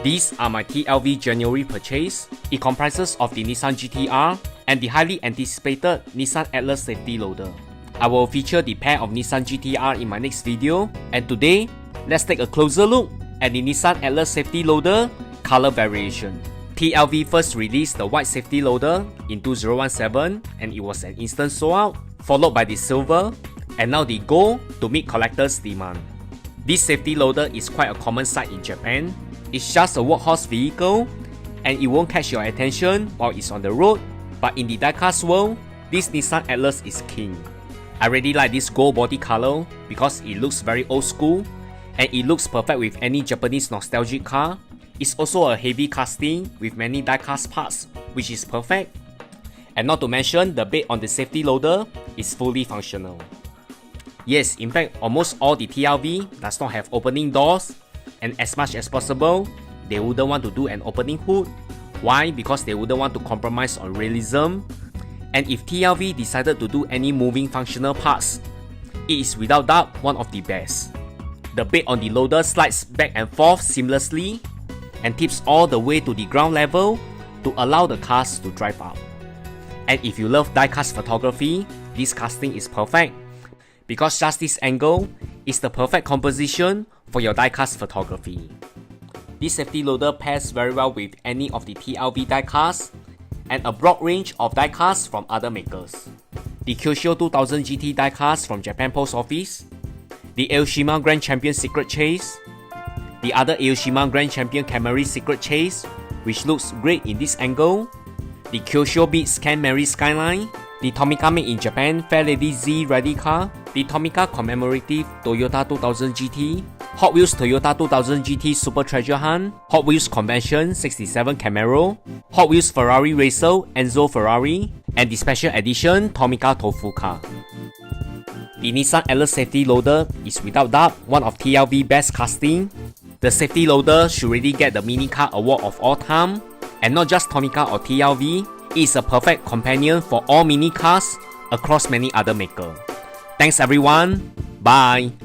These are my TLV January purchase. It comprises of the Nissan GT-R and the highly anticipated Nissan Atlas safety loader. I will feature the pair of Nissan GT-R in my next video, and today, let's take a closer look at the Nissan Atlas safety loader color variation. TLV first released the white safety loader in 2017 and it was an instant sold out, followed by the silver, and now the gold to meet collectors' demand. This safety loader is quite a common sight in Japan. It's just a workhorse vehicle and it won't catch your attention while it's on the road, but in the diecast world, this Nissan Atlas is king. I really like this gold body color because it looks very old school and it looks perfect with any Japanese nostalgic car. It's also a heavy casting with many diecast parts, which is perfect. And not to mention, the bed on the safety loader is fully functional. Yes, in fact, almost all the TLV does not have opening doors, and as much as possible, they wouldn't want to do an opening hood. Why? Because they wouldn't want to compromise on realism. And if TLV decided to do any moving functional parts, it is without doubt one of the best. The bed on the loader slides back and forth seamlessly and tips all the way to the ground level to allow the cars to drive up. And if you love diecast photography, this casting is perfect because just this angle is the perfect composition for your diecast photography. This safety loader pairs very well with any of the TLV diecasts and a broad range of diecasts from other makers. The Kyosho 2000 GT diecast from Japan Post Office, the Aoshima Grand Champion Secret Chase, the other Aoshima Grand Champion Camry Secret Chase, which looks great in this angle, the Kyosho Beats Camry Skyline, the Tomica Made in Japan Fair Lady Z Rally Car, the Tomica Commemorative Toyota 2000 GT, Hot Wheels Toyota 2000 GT Super Treasure Hunt, Hot Wheels Convention 67 Camaro, Hot Wheels Ferrari Racer Enzo Ferrari, and the special edition Tomica Tofu car. The Nissan Atlas safety loader is without doubt one of TLV's best casting. The safety loader should really get the mini car award of all time, and not just Tomica or TLV, it is a perfect companion for all mini cars across many other makers. Thanks everyone, bye!